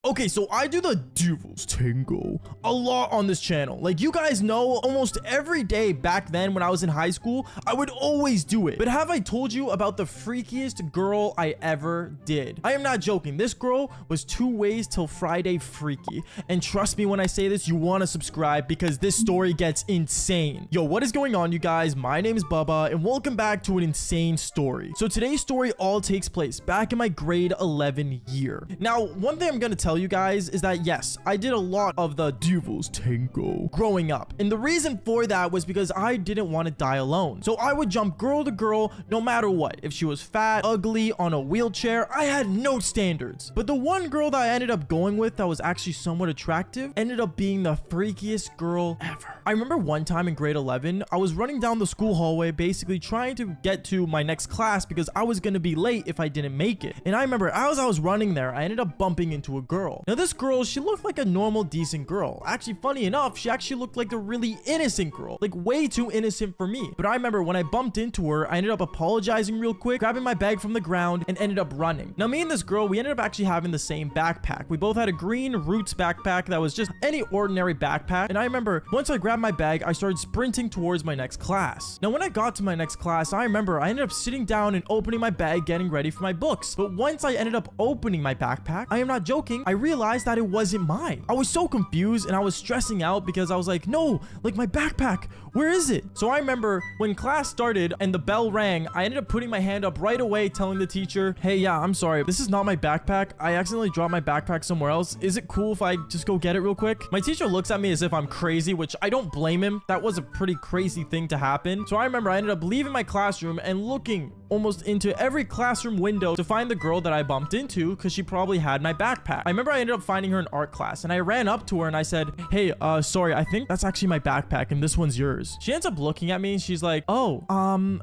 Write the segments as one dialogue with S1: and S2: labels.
S1: Okay, so I do the Devil's Tango a lot on this channel. Like, you guys know, almost every day back then when I was in high school, I would always do it. But have I told you about the freakiest girl I ever did? I am not joking. This girl was 2 ways till Friday freaky. And trust me when I say this, you want to subscribe because this story gets insane. Yo, what is going on, you guys? My name is Bubba, and welcome back to an insane story. So today's story all takes place back in my grade 11 year. Now, one thing I'm going to tell you guys is that yes, I did a lot of the Devil's Tango growing up, and the reason for that was because I didn't want to die alone. So I would jump girl to girl no matter what. If she was fat, ugly, on a wheelchair, I had no standards. But the one girl that I ended up going with that was actually somewhat attractive ended up being the freakiest girl ever. I remember one time in grade 11, I was running down the school hallway basically trying to get to my next class because I was going to be late if I didn't make it. And I remember as I was running there, I ended up bumping into a girl. Now this girl, she looked like a normal, decent girl. Actually, funny enough, she actually looked like a really innocent girl. Like way too innocent for me. But I remember when I bumped into her, I ended up apologizing real quick, grabbing my bag from the ground, and ended up running. Now me and this girl, we ended up actually having the same backpack. We both had a green Roots backpack that was just any ordinary backpack. And I remember once I grabbed my bag, I started sprinting towards my next class. Now when I got to my next class, I remember I ended up sitting down and opening my bag, getting ready for my books. But once I ended up opening my backpack, I am not joking, I realized that it wasn't mine. I was so confused and I was stressing out because I was like, no, like my backpack, where is it? So I remember when class started and the bell rang, I ended up putting my hand up right away telling the teacher, hey, yeah, I'm sorry, this is not my backpack. I accidentally dropped my backpack somewhere else. Is it cool if I just go get it real quick? My teacher looks at me as if I'm crazy, which I don't blame him. That was a pretty crazy thing to happen. So I remember I ended up leaving my classroom and looking almost into every classroom window to find the girl that I bumped into because she probably had my backpack. I remember I ended up finding her in art class and I ran up to her and I said, hey, sorry, I think that's actually my backpack and this one's yours. She ends up looking at me and she's like, oh,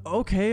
S1: okay,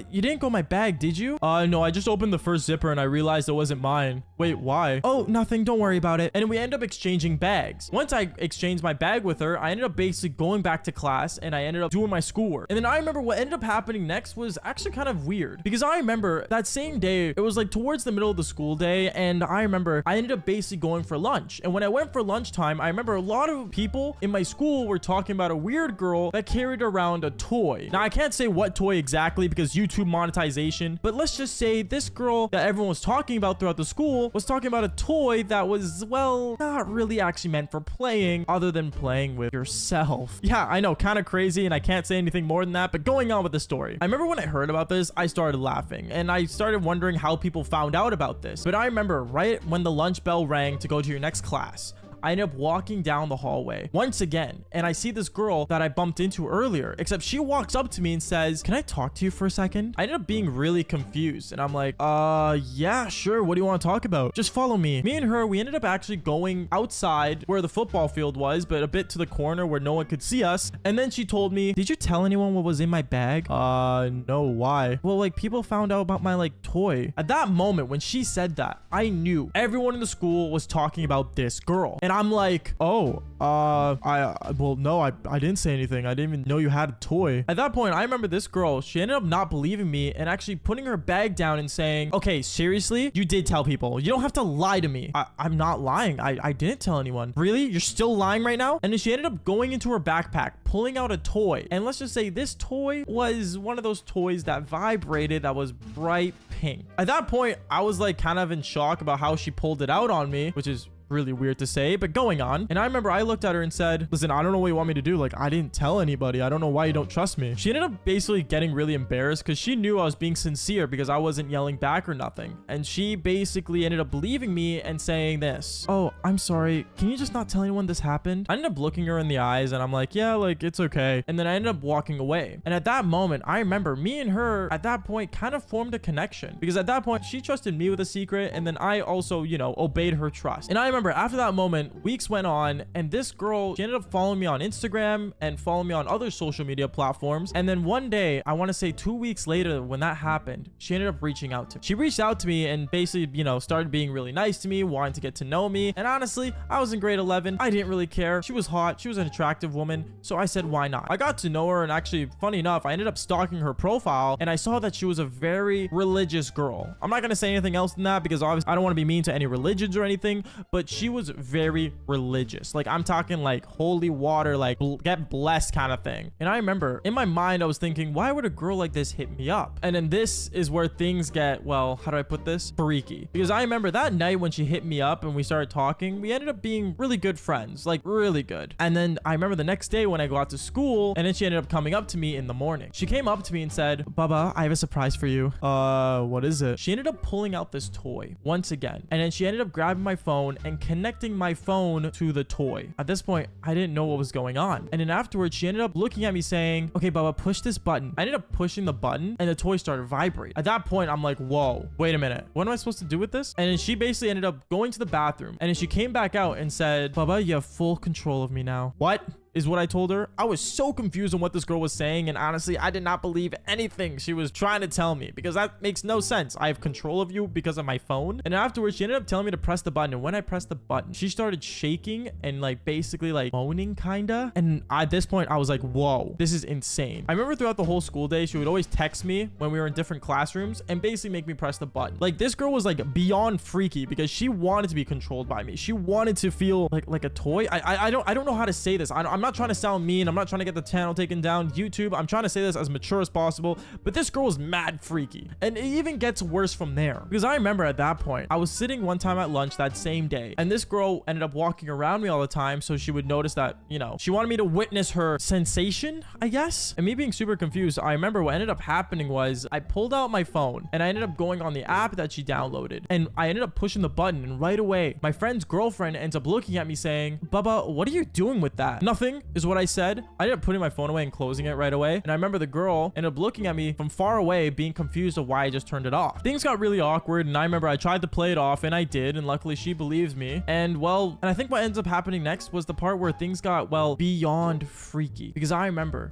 S1: you didn't go my bag, did you? No, I just opened the first zipper and I realized it wasn't mine. Wait, why? Oh, nothing, don't worry about it. And we end up exchanging bags. Once I exchanged my bag with her, I ended up basically going back to class and I ended up doing my schoolwork. And then I remember what ended up happening next was actually kind of weird because I remember that same day, it was like towards the middle of the school day, and I remember I ended up basically going for lunch. And when I went for lunchtime, I remember a lot of people in my school were talking about a weird girl that carried around a toy. Now, I can't say what toy exactly because YouTube monetization, but let's just say this girl that everyone was talking about throughout the school was talking about a toy that was, well, not really actually meant for playing other than playing with yourself. Yeah, I know, kind of crazy, and I can't say anything more than that, but going on with the story. I remember when I heard about this, I started laughing, and I started wondering how people found out about this. But I remember right when the lunch bell rang to go to your next class, I ended up walking down the hallway once again, and I see this girl that I bumped into earlier, except she walks up to me and says, can I talk to you for a second? I ended up being really confused, and I'm like, yeah, sure. What do you want to talk about? Just follow me. Me and her, we ended up actually going outside where the football field was, but a bit to the corner where no one could see us. And then she told me, did you tell anyone what was in my bag? No, why? Well, like, people found out about my, like, toy. At that moment, when she said that, I knew everyone in the school was talking about this girl. And I'm like, oh, well, no, I didn't say anything. I didn't even know you had a toy. At that point, I remember this girl, she ended up not believing me and actually putting her bag down and saying, okay, seriously, you did tell people. You don't have to lie to me. I'm not lying. I didn't tell anyone. Really? You're still lying right now? And then she ended up going into her backpack, pulling out a toy. And let's just say this toy was one of those toys that vibrated that was bright pink. At that point, I was like kind of in shock about how she pulled it out on me, which is really weird to say, but going on. And I remember I looked at her and said, listen, I don't know what you want me to do. Like, I didn't tell anybody. I don't know why you don't trust me. She ended up basically getting really embarrassed because she knew I was being sincere because I wasn't yelling back or nothing. And she basically ended up believing me and saying this, oh, I'm sorry, can you just not tell anyone this happened? I ended up looking her in the eyes and I'm like, yeah, like, it's okay. And then I ended up walking away. And at that moment, I remember me and her at that point kind of formed a connection because at that point she trusted me with a secret, and then I also, you know, obeyed her trust. And I remember after that moment, weeks went on, and this girl, she ended up following me on Instagram and following me on other social media platforms. And then one day, I want to say 2 weeks later, when that happened, she ended up reaching out to me. She reached out to me and basically, you know, started being really nice to me, wanting to get to know me. And honestly, I was in grade 11. I didn't really care. She was hot. She was an attractive woman. So I said, why not? I got to know her, and actually, funny enough, I ended up stalking her profile, and I saw that she was a very religious girl. I'm not going to say anything else than that because obviously I don't want to be mean to any religions or anything, but she was very religious. Like, I'm talking like holy water, like get blessed kind of thing. And I remember in my mind, I was thinking, why would a girl like this hit me up? And then this is where things get, well, how do I put this? Freaky. Because I remember that night when she hit me up and we started talking, we ended up being really good friends, like really good. And then I remember the next day when I got to school, and then she ended up coming up to me in the morning. She came up to me and said, Baba, I have a surprise for you. What is it? She ended up pulling out this toy once again. And then she ended up grabbing my phone and connecting my phone to the toy. At this point, I didn't know what was going on. And then afterwards, she ended up looking at me saying, okay, Baba, push this button. I ended up pushing the button and the toy started vibrating. At that point, I'm like, whoa, wait a minute. What am I supposed to do with this? And then she basically ended up going to the bathroom. And then she came back out and said, Baba, you have full control of me now. What? Is what I told her. I was so confused on what this girl was saying, and honestly, I did not believe anything she was trying to tell me, because that makes no sense. I have control of you because of my phone. And afterwards, she ended up telling me to press the button, and when I pressed the button, she started shaking and like basically like moaning kinda. And at this point, I was like, whoa, this is insane. I remember throughout the whole school day, she would always text me when we were in different classrooms and basically make me press the button. Like, this girl was like beyond freaky because she wanted to be controlled by me. She wanted to feel like a toy. I don't know how to say this. I'm not trying to sound mean. I'm not trying to get the channel taken down YouTube. I'm trying to say this as mature as possible, but this girl is mad freaky. And it even gets worse from there, because I remember at that point, I was sitting one time at lunch that same day, and this girl ended up walking around me all the time, so she would notice that, you know, she wanted me to witness her sensation, I guess. And me being super confused, I remember what ended up happening was I pulled out my phone and I ended up going on the app that she downloaded, and I ended up pushing the button, and right away, my friend's girlfriend ends up looking at me saying, Baba, what are you doing with that? Nothing is what I said. I ended up putting my phone away and closing it right away. And I remember the girl ended up looking at me from far away, being confused of why I just turned it off. Things got really awkward, and I remember I tried to play it off, and I did, and luckily she believes me. And well, and I think what ends up happening next was the part where things got, well, beyond freaky. Because I remember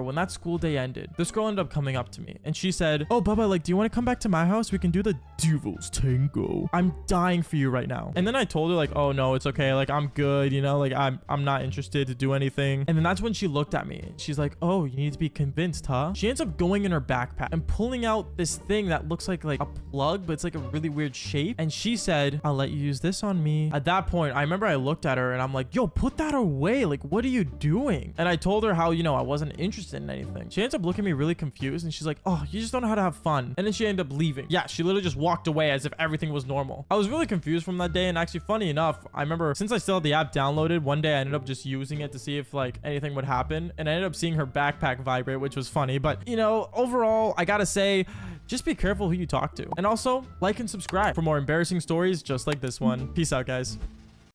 S1: when that school day ended, this girl ended up coming up to me, and she said, oh, Baba, like, do you want to come back to my house? We can do the Devil's Tango. I'm dying for you right now. And then I told her like, oh no, it's okay. Like, I'm good, you know, like I'm not interested to do anything. And then that's when she looked at me. She's like, oh, you need to be convinced, huh? She ends up going in her backpack and pulling out this thing that looks like a plug, but it's like a really weird shape. And she said, I'll let you use this on me. At that point, I remember I looked at her and I'm like, yo, put that away. Like, what are you doing? And I told her how, you know, I wasn't interested in anything. She ends up looking at me really confused, and she's like, oh, you just don't know how to have fun. And then she ended up leaving. Yeah, she literally just walked away as if everything was normal. I was really confused from that day. And actually, funny enough, I remember since I still had the app downloaded, one day I ended up just using it to see if like anything would happen, and I ended up seeing her backpack vibrate, which was funny. But you know, overall, I gotta say, just be careful who you talk to, and also like and subscribe for more embarrassing stories just like this one. Peace out, guys.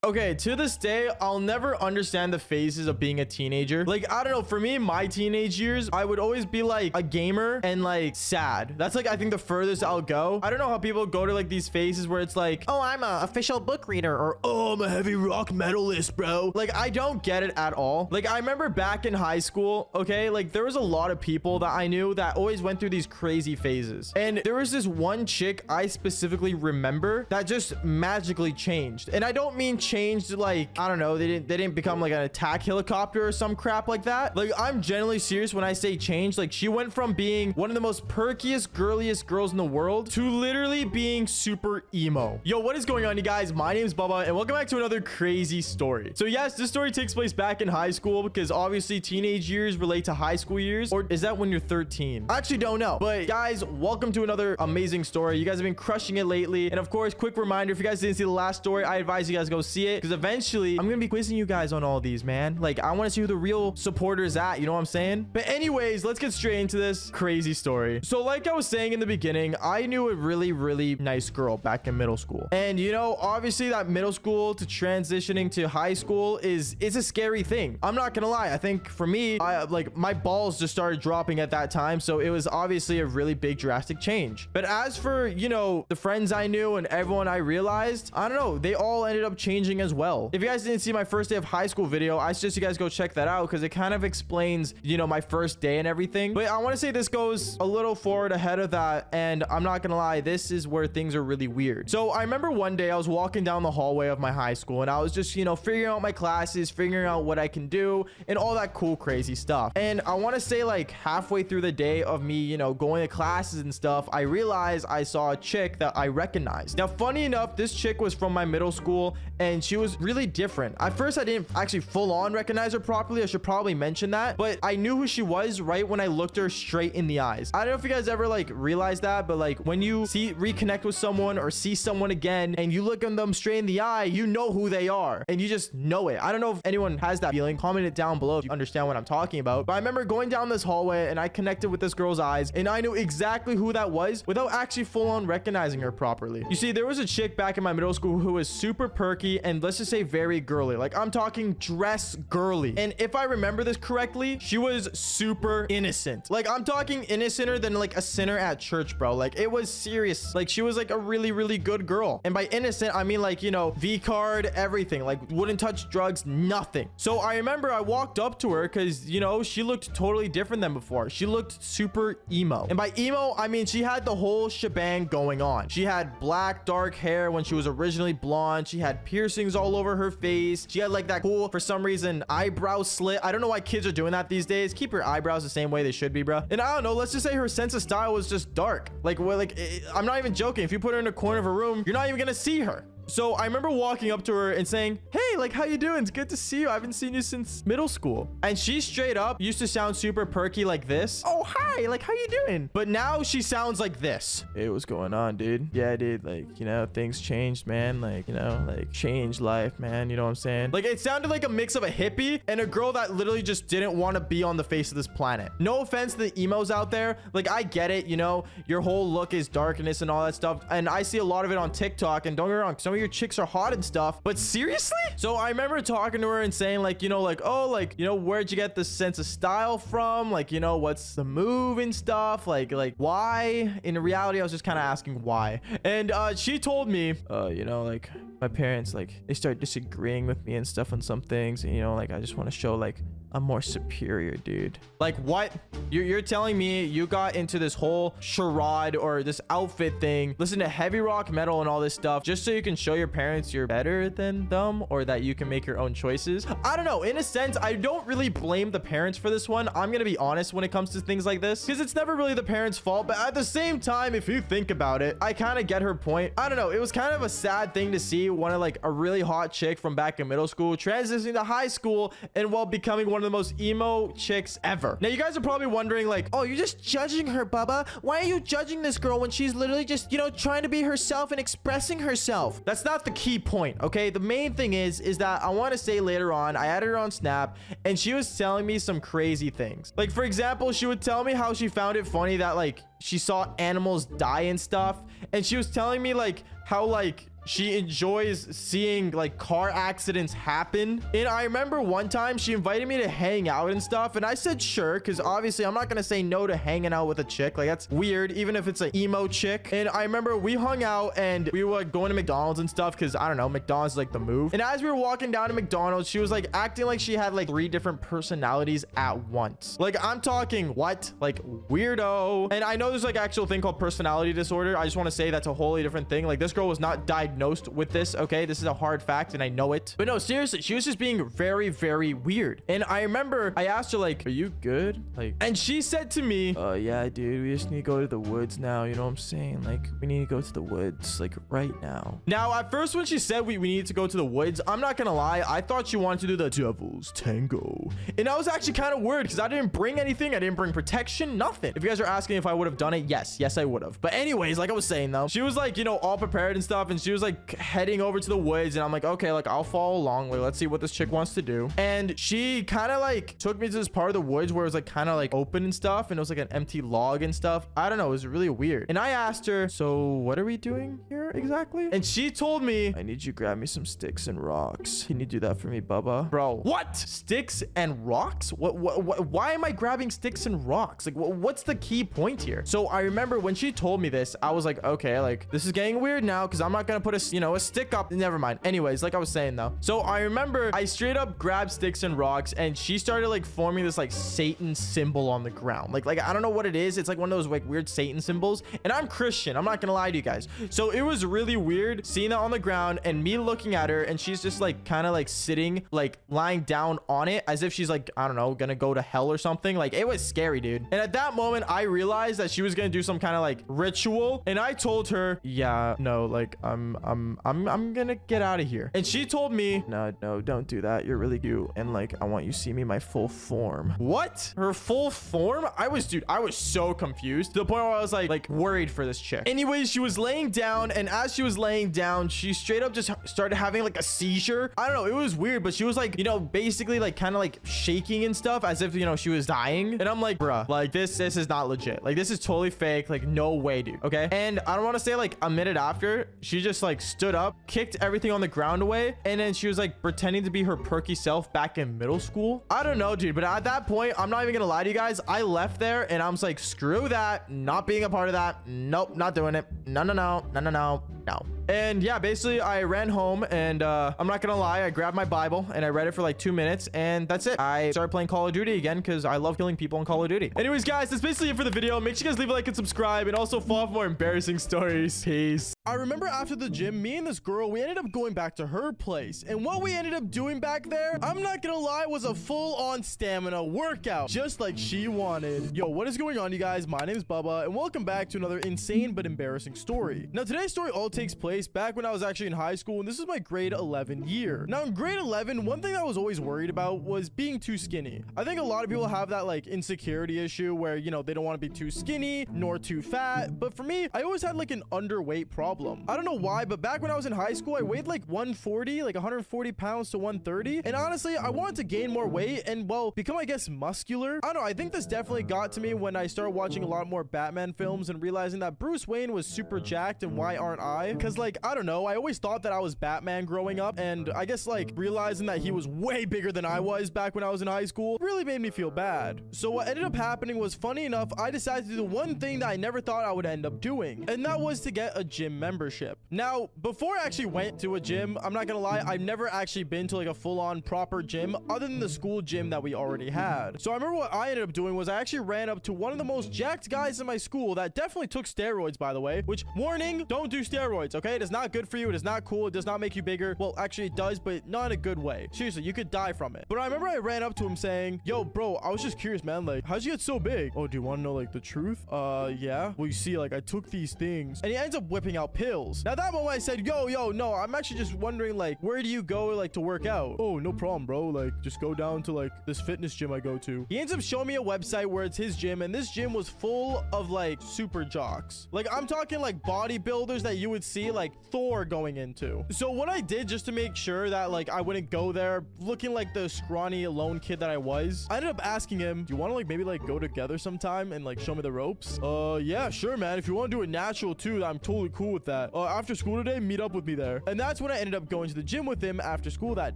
S1: Okay, to this day, I'll never understand the phases of being a teenager. Like, I don't know, for me, my teenage years, I would always be like a gamer and like sad. That's like, I think the furthest I'll go. I don't know how people go to like these phases where it's like, oh, I'm a official book reader, or oh, I'm a heavy rock metalist, bro. Like, I don't get it at all. Like, I remember back in high school, okay, like there was a lot of people that I knew that always went through these crazy phases. And there was this one chick I specifically remember that just magically changed. And I don't mean changed like, I don't know, they didn't become like an attack helicopter or some crap like that. Like, I'm genuinely serious when I say change. Like, she went from being one of the most perkiest, girliest girls in the world to literally being super emo. Yo, what is going on, you guys? My name is Bubba, and welcome back to another crazy story. So yes, this story takes place back in high school, because obviously teenage years relate to high school years. Or is that when you're 13? I actually don't know. But guys, welcome to another amazing story. You guys have been crushing it lately. And of course, quick reminder, if you guys didn't see the last story, I advise you guys go see it, because eventually I'm gonna be quizzing you guys on all these, man. Like, I want to see who the real supporters at, you know what I'm saying? But anyways, let's get straight into this crazy story. So like I was saying in the beginning, I knew a really nice girl back in middle school, and you know, obviously that middle school to transitioning to high school is a scary thing. I'm not gonna lie. I think for me, like my balls just started dropping at that time, so it was obviously a really big drastic change. But as for, you know, the friends I knew and everyone I realized, I don't know, they all ended up changing as well. If you guys didn't see my first day of high school video, I suggest you guys go check that out, because it kind of explains, you know, my first day and everything. But I want to say this goes a little forward ahead of that, and I'm not gonna lie, this is where things are really weird. So I remember one day I was walking down the hallway of my high school, and I was just, you know, figuring out my classes, figuring out what I can do, and all that cool crazy stuff. And I want to say, like, halfway through the day of me, you know, going to classes and stuff, I realized I saw a chick that I recognized. Now, funny enough, this chick was from my middle school, and and she was really different. At first, I didn't actually full on recognize her properly. I should probably mention that, but I knew who she was right when I looked her straight in the eyes. I don't know if you guys ever like realize that, but like when you reconnect with someone or see someone again and you look at them straight in the eye, you know who they are and you just know it. I don't know if anyone has that feeling. Comment it down below if you understand what I'm talking about. But I remember going down this hallway and I connected with this girl's eyes and I knew exactly who that was without actually full on recognizing her properly. You see, there was a chick back in my middle school who was super perky and let's just say very girly. Like I'm talking dress girly. And if I remember this correctly, she was super innocent. Like I'm talking innocenter than like a sinner at church, bro. Like it was serious. Like she was like a really, really good girl. And by innocent, I mean like, you know, V card, everything. Like wouldn't touch drugs, nothing. So I remember I walked up to her because, you know, she looked totally different than before. She looked super emo. And by emo, I mean she had the whole shebang going on. She had black, dark hair when she was originally blonde. She had piercings all over her face. She had like that cool, for some reason, eyebrow slit. I don't know why kids are doing that these days. Keep your eyebrows the same way they should be, bro. And I don't know, let's just say her sense of style was just dark. Like, well, like I'm not even joking. If you put her in a corner of a room, you're not even gonna see her. So I remember walking up to her and saying, hey, like, how you doing? It's good to see you. I haven't seen you since middle school. And she straight up used to sound super perky like this. Oh, hi, like, how you doing? But now she sounds like this. Hey, what's going on, dude? Yeah, dude, like, you know, things changed, man. Like, you know, like, changed life, man. You know what I'm saying? Like, it sounded like a mix of a hippie and a girl that literally just didn't want to be on the face of this planet. No offense to the emos out there. Like, I get it, you know, your whole look is darkness and all that stuff. And I see a lot of it on TikTok. And don't get me wrong, some of your chicks are hot and stuff, but seriously? So I remember talking to her and saying like, you know, like, oh, like, you know, where'd you get this sense of style from? Like, you know, what's the move and stuff? Like why? In reality, I was just kind of asking why. And she told me, you know, like my parents, like they start disagreeing with me and stuff on some things. And, you know, like I just want to show like I'm more superior, dude. Like what? You're telling me you got into this whole charade or this outfit thing, listen to heavy rock metal and all this stuff just so you can show your parents you're better than them or that you can make your own choices? I don't know. In a sense, I don't really blame the parents for this one. I'm gonna be honest when it comes to things like this because it's never really the parents' fault. But at the same time, if you think about it, I kind of get her point. I don't know. It was kind of a sad thing to see one of like a really hot chick from back in middle school transitioning to high school and while becoming one of the most emo chicks ever. Now you guys are probably wondering like, oh, you're just judging her, Bubba. Why are you judging this girl when she's literally just, you know, trying to be herself and expressing herself? That's not the key point, okay? The main thing is that I want to say later on, I added her on Snap and she was telling me some crazy things. Like for example, she would tell me how she found it funny that like she saw animals die and stuff. And she was telling me like how like she enjoys seeing like car accidents happen. And I remember one time she invited me to hang out and stuff. And I said, sure. Cause obviously I'm not going to say no to hanging out with a chick. Like that's weird. Even if it's an emo chick. And I remember we hung out and we were like going to McDonald's and stuff. Cause I don't know, McDonald's is like the move. And as we were walking down to McDonald's, she was like acting like she had like 3 different personalities at once. Like I'm talking what? Like weirdo. And I know there's like actual thing called personality disorder. I just want to say that's a wholly different thing. Like this girl was not diagnosed with this, okay? This is a hard fact and I know it. But no, seriously, she was just being very, very weird. And I remember I asked her like, are you good? Like, and she said to me, yeah, dude, we just need to go to the woods now. You know what I'm saying? Like, we need to go to the woods like right now. Now, at first when she said we needed to go to the woods, I'm not gonna lie, I thought she wanted to do the devil's tango. And I was actually kind of worried because I didn't bring anything. I didn't bring protection, nothing. If you guys are asking if I would have done it, yes, I would have. But anyways, like I was saying though, she was like, you know, all prepared and stuff. And she was like heading over to the woods. And I'm like, okay, like I'll follow along. Like, let's see what this chick wants to do. And she kind of like took me to this part of the woods where it was like kind of like open and stuff. And it was like an empty log and stuff. I don't know. It was really weird. And I asked her, so what are we doing here exactly? And she told me, I need you to grab me some sticks and rocks. Can you do that for me, Bubba? Bro, what? Sticks and rocks? What, why am I grabbing sticks and rocks? Like, what's the key point here? So I remember when she told me this, I was like, okay, like this is getting weird now because I'm not going to put a, you know, a stick up. Never mind. Anyways, like I was saying though. So I remember I straight up grabbed sticks and rocks and she started like forming this like Satan symbol on the ground. Like I don't know what it is. It's like one of those like weird Satan symbols. And I'm Christian. I'm not going to lie to you guys. So it was really weird seeing that on the ground and me looking at her and she's just like kind of like sitting, like lying down on it as if she's like, I don't know, gonna go to hell or something. Like it was scary, dude. And at that moment, I realized that she was gonna do some kind of like ritual. And I told her, yeah, no, like I'm I'm gonna get out of here. And she told me, no, don't do that. You're really cute. And like, I want you to see me my full form. What? Her full form? I was so confused to the point where I was like worried for this chick. Anyways, she was laying down, and as she was laying down, she straight up just started having like a seizure. I don't know. It was weird, but she was like, basically like kind of like shaking and stuff as if, she was dying. And I'm like, bruh, like this is not legit. Like this is totally fake. Like no way, dude. Okay. And I don't want to say like a minute after, she just like stood up, kicked everything on the ground away. And then she was like pretending to be her perky self back in middle school. I don't know, dude. But at that point, I'm not even gonna lie to you guys. I left there and I was like, screw that. Not being a part of that. Nope. Not doing it. No. And yeah, basically I ran home, and I'm not gonna lie, I grabbed my Bible and I read it for like 2 minutes, and that's it. I started playing Call of Duty again because I love killing people in Call of Duty. Anyways, guys, that's basically it for the video. Make sure you guys leave a like and subscribe, and also follow for more embarrassing stories. Peace. I remember after the gym, me and this girl, we ended up going back to her place, and what we ended up doing back there, I'm not gonna lie, was a full-on stamina workout, just like she wanted. Yo, what is going on, you guys? My name is Bubba, and welcome back to another insane but embarrassing story. Now, today's story all takes place back when I was actually in high school, and this is my grade 11 year. Now, in grade 11, one thing I was always worried about was being too skinny. I think a lot of people have that like insecurity issue where, they don't want to be too skinny nor too fat. But for me, I always had like an underweight problem. I don't know why, but back when I was in high school, I weighed like 140, like 140 pounds to 130. And honestly, I wanted to gain more weight and, well, become, I guess, muscular. I don't know. I think this definitely got to me when I started watching a lot more Batman films and realizing that Bruce Wayne was super jacked, and why aren't I? Because like, I don't know, I always thought that I was Batman growing up, and I guess like realizing that he was way bigger than I was back when I was in high school really made me feel bad. So what ended up happening was, funny enough, I decided to do the one thing that I never thought I would end up doing, and that was to get a gym membership. Now, before I actually went to a gym, I'm not gonna lie, I've never actually been to like a full-on proper gym other than the school gym that we already had. So I remember what I ended up doing was I actually ran up to one of the most jacked guys in my school that definitely took steroids, by the way, which, warning, don't do steroids, okay? It is not good for you. It is not cool. It does not make you bigger. Well, actually it does, but not in a good way. Seriously, you could die from it. But I remember I ran up to him saying, yo, bro, I was just curious, man. Like, how'd you get so big? Oh, do you want to know like the truth? Yeah. Well, you see, like I took these things, and he ends up whipping out pills. Now that moment I said, yo, no, I'm actually just wondering, like, where do you go like to work out? Oh, no problem, bro. Like, just go down to like this fitness gym I go to. He ends up showing me a website where it's his gym, and this gym was full of like super jocks. Like, I'm talking like bodybuilders that you would see like Thor going into. So what I did, just to make sure that like I wouldn't go there looking like the scrawny lone kid that I was, I ended up asking him, do you want to like maybe like go together sometime and like show me the ropes? Yeah, sure, man. If you want to do it natural too, I'm totally cool with that. After school today, meet up with me there. And that's when I ended up going to the gym with him after school that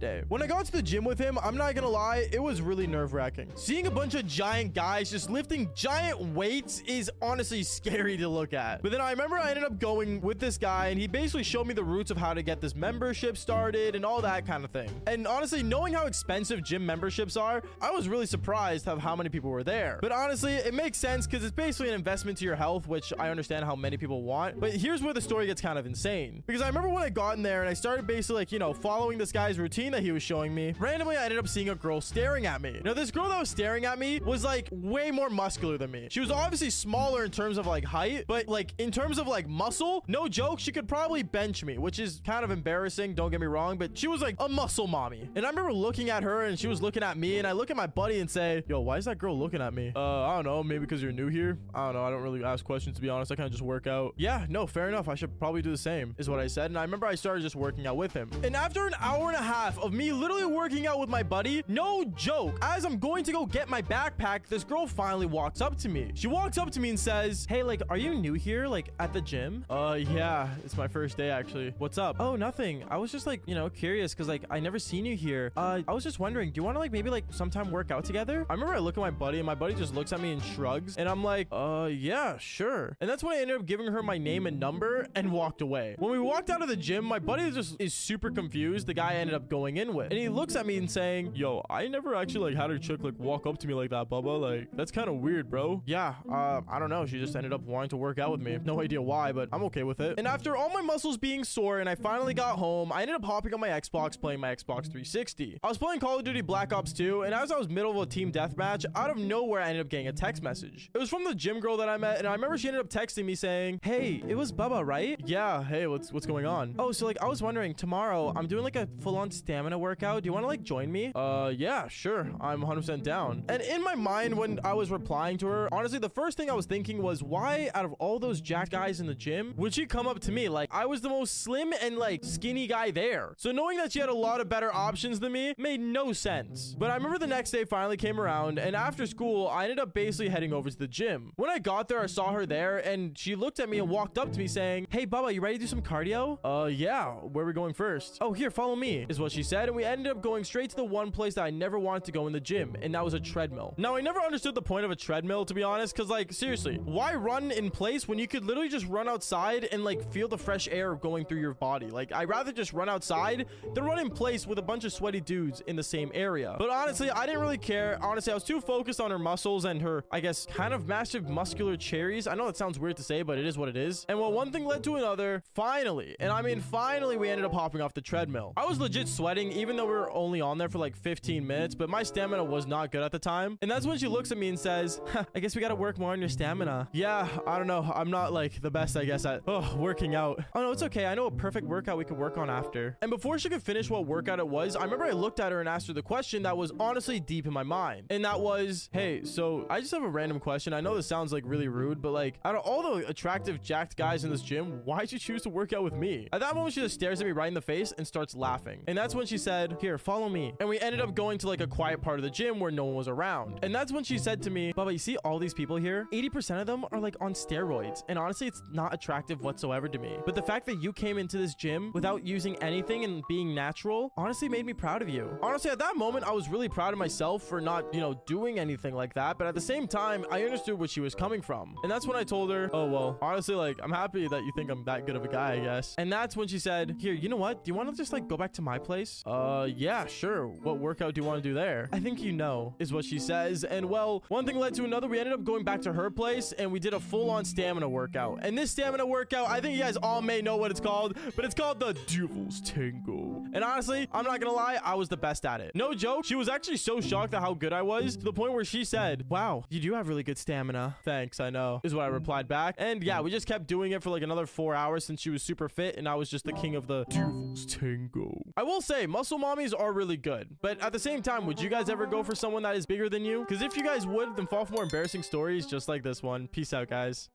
S1: day. When I got to the gym with him, I'm not gonna lie, it was really nerve-wracking. Seeing a bunch of giant guys just lifting giant weights is honestly scary to look at. But then I remember I ended up going with this guy, and he basically showed me the routes of how to get this membership started and all that kind of thing. And honestly, knowing how expensive gym memberships are, I was really surprised of how many people were there. But honestly, it makes sense because it's basically an investment to your health, which I understand how many people want. But here's where the story gets kind of insane, because I remember when I got in there and I started basically like, following this guy's routine that he was showing me, randomly I ended up seeing a girl staring at me. Now, this girl that was staring at me was like way more muscular than me. She was obviously smaller in terms of like height, but like in terms of like muscle, no joke, she could probably bench me, which is kind of embarrassing, don't get me wrong, but she was like a muscle mommy. And I remember looking at her and she was looking at me, and I look at my buddy and say, yo, why is that girl looking at me? I don't know, maybe because you're new here. I don't know, I don't really ask questions, to be honest. I kind of just work out. Yeah, no, fair enough, I should probably do the same, is what I said. And I remember I started just working out with him, and after an hour and a half of me literally working out with my buddy, no joke, as I'm going to go get my backpack, this girl finally walks up to me. She walks up to me and says, hey, like, are you new here, like at the gym? Yeah, it's my first day actually. What's up? Oh, nothing. I was just like, curious because like I never seen you here. I was just wondering, do you want to like maybe like sometime work out together? I remember I look at my buddy, and my buddy just looks at me and shrugs, and I'm like, yeah, sure. And that's when I ended up giving her my name and number and walked away. When we walked out of the gym, my buddy just is super confused, the guy I ended up going in with, and he looks at me and saying, yo, I never actually like had a chick like walk up to me like that, Bubba. Like, that's kind of weird, bro. Yeah, I don't know, she just ended up wanting to work out with me. No idea why, but I'm okay with it. And after after all my muscles being sore and I finally got home, I ended up hopping on my Xbox playing my Xbox 360. I was playing Call of Duty Black Ops 2, and as I was middle of a team deathmatch, out of nowhere I ended up getting a text message. It was from the gym girl that I met, and I remember she ended up texting me saying, "Hey, it was Bubba, right?" "Yeah, hey, what's going on?" "Oh, so like I was wondering, tomorrow I'm doing like a full-on stamina workout. Do you want to like join me?" Yeah, sure. I'm 100% down." And in my mind when I was replying to her, honestly, the first thing I was thinking was, why out of all those jacked guys in the gym would she come up to me? Like, I was the most slim and like skinny guy there. So knowing that she had a lot of better options than me made no sense. But I remember the next day finally came around, and after school, I ended up basically heading over to the gym. When I got there, I saw her there, and she looked at me and walked up to me saying, "Hey, Bubba, you ready to do some cardio?" Yeah. Where are we going first?" "Oh, here, follow me," is what she said, and we ended up going straight to the one place that I never wanted to go in the gym, and that was a treadmill. Now, I never understood the point of a treadmill, to be honest, because, like, seriously, why run in place when you could literally just run outside and, like, feel the fresh air going through your body? Like, I'd rather just run outside than run in place with a bunch of sweaty dudes in the same area. But honestly, I didn't really care. Honestly, I was too focused on her muscles and her, I guess, kind of massive muscular cherries. I know that sounds weird to say, but it is what it is. And well, one thing led to another. Finally, and I mean finally, we ended up hopping off the treadmill. I was legit sweating, even though we were only on there for like 15 minutes, but my stamina was not good at the time. And that's when she looks at me and says, "I guess we gotta work more on your stamina." Yeah, I don't know. I'm not like the best, I guess, at working out. "Oh no, it's okay. I know a perfect workout we could work on after." And before she could finish what workout it was, I remember I looked at her and asked her the question that was honestly deep in my mind. And that was, "Hey, so I just have a random question. I know this sounds like really rude, but like, out of all the attractive jacked guys in this gym, why'd you choose to work out with me?" At that moment, she just stares at me right in the face and starts laughing. And that's when she said, "Here, follow me." And we ended up going to like a quiet part of the gym where no one was around. And that's when she said to me, "Bubba, you see all these people here? 80% of them are like on steroids. And honestly, it's not attractive whatsoever to me. But the fact that you came into this gym without using anything and being natural honestly made me proud of you." Honestly, at that moment, I was really proud of myself for not, you know, doing anything like that. But at the same time, I understood where she was coming from. And that's when I told her, "Oh, well, honestly, like, I'm happy that you think I'm that good of a guy, I guess." And that's when she said, "Here, you know what? Do you want to just like go back to my place?" Yeah, sure. What workout do you want to do there?" "I think you know," is what she says. And well, one thing led to another. We ended up going back to her place and we did a full-on stamina workout. And this stamina workout, I think you guys all may know what it's called, but it's called the Devil's Tango. And honestly, I'm not gonna lie, I was the best at it. No joke. She was actually so shocked at how good I was to the point where she said, "Wow, you do have really good stamina." "Thanks, I know," is what I replied back. And yeah, we just kept doing it for like another 4 hours since she was super fit and I was just the king of the Devil's Tango. I will say, muscle mommies are really good. But at the same time, would you guys ever go for someone that is bigger than you? Because if you guys would, then fall for more embarrassing stories just like this one. Peace out, guys.